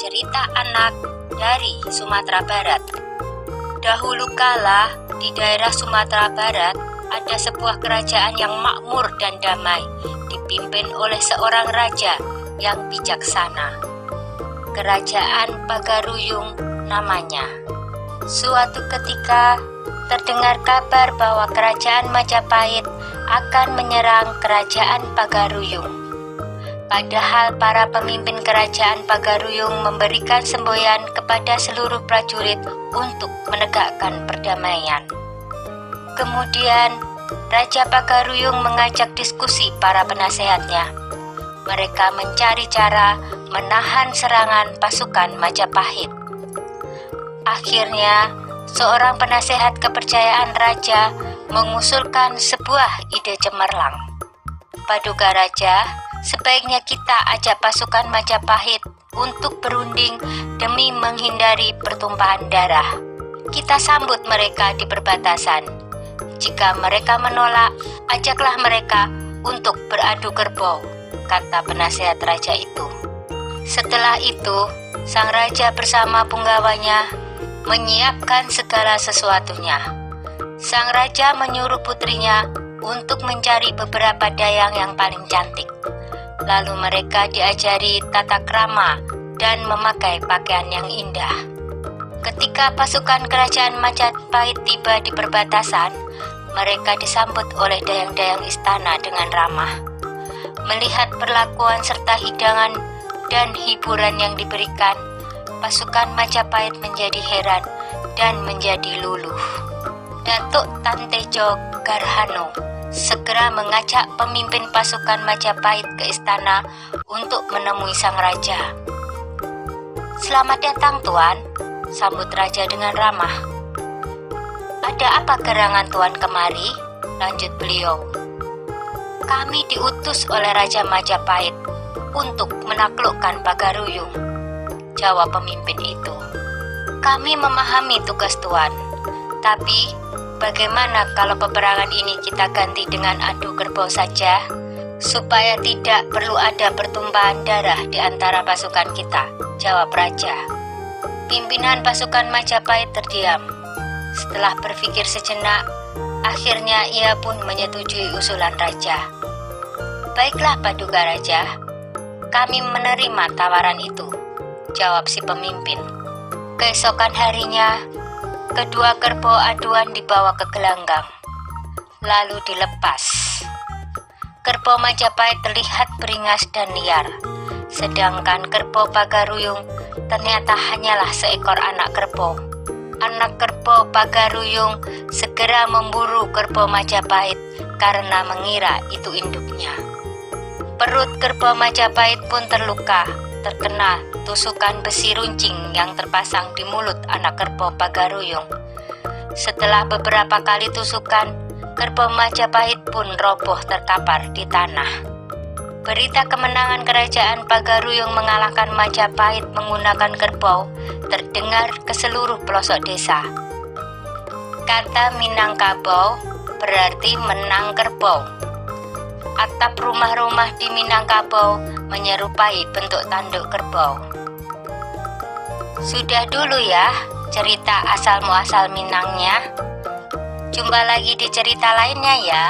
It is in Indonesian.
cerita anak dari Sumatera Barat. Dahulu kala, di daerah Sumatera Barat, ada sebuah kerajaan yang makmur dan damai, dipimpin oleh seorang raja yang bijaksana. Kerajaan Pagaruyung namanya. Suatu ketika, terdengar kabar bahwa kerajaan Majapahit akan menyerang kerajaan Pagaruyung. Padahal para pemimpin kerajaan Pagaruyung memberikan semboyan kepada seluruh prajurit untuk menegakkan perdamaian. Kemudian, Raja Pagaruyung mengajak diskusi para penasehatnya. Mereka mencari cara menahan serangan pasukan Majapahit. Akhirnya, seorang penasehat kepercayaan raja mengusulkan sebuah ide cemerlang. Paduka Raja, sebaiknya kita ajak pasukan Majapahit untuk berunding demi menghindari pertumpahan darah. Kita sambut mereka di perbatasan. Jika mereka menolak, ajaklah mereka untuk beradu kerbau, kata penasehat raja itu. Setelah itu, sang raja bersama punggawanya menyiapkan segala sesuatunya. Sang raja menyuruh putrinya untuk mencari beberapa dayang yang paling cantik. Lalu mereka diajari tata krama dan memakai pakaian yang indah. Ketika pasukan kerajaan Majapahit tiba di perbatasan, mereka disambut oleh dayang-dayang istana dengan ramah. Melihat perlakuan serta hidangan dan hiburan yang diberikan, pasukan Majapahit menjadi heran dan menjadi luluh. Datuk Tan Tejo Garhano segera mengajak pemimpin pasukan Majapahit ke istana untuk menemui sang raja. "Selamat datang, Tuan," sambut raja dengan ramah. "Ada apa gerangan Tuan kemari?" lanjut beliau. "Kami diutus oleh Raja Majapahit untuk menaklukkan Pagaruyung," jawab pemimpin itu. "Kami memahami tugas Tuan, tapi bagaimana kalau peperangan ini kita ganti dengan adu kerbau saja, supaya tidak perlu ada pertumpahan darah di antara pasukan kita," jawab raja. Pimpinan pasukan Majapahit terdiam. Setelah berpikir sejenak, akhirnya ia pun menyetujui usulan raja. "Baiklah, Paduka Raja, kami menerima tawaran itu," jawab si pemimpin. Keesokan harinya, kedua kerbau aduan dibawa ke gelanggang, lalu dilepas. Kerbau Majapahit terlihat beringas dan liar, sedangkan kerbau Pagaruyung ternyata hanyalah seekor anak kerbau. Anak kerbau Pagaruyung segera memburu kerbau Majapahit karena mengira itu induknya. Perut kerbau Majapahit pun terluka, terkena tusukan besi runcing yang terpasang di mulut anak kerbau Pagaruyung. Setelah beberapa kali tusukan, kerbau Majapahit pun roboh terkapar di tanah. Berita kemenangan kerajaan Pagaruyung mengalahkan Majapahit menggunakan kerbau terdengar ke seluruh pelosok desa. Kata Minangkabau berarti menang kerbau. Atap rumah-rumah di Minangkabau menyerupai bentuk tanduk kerbau. Sudah dulu ya cerita asal muasal Minangnya. Jumpa lagi di cerita lainnya ya.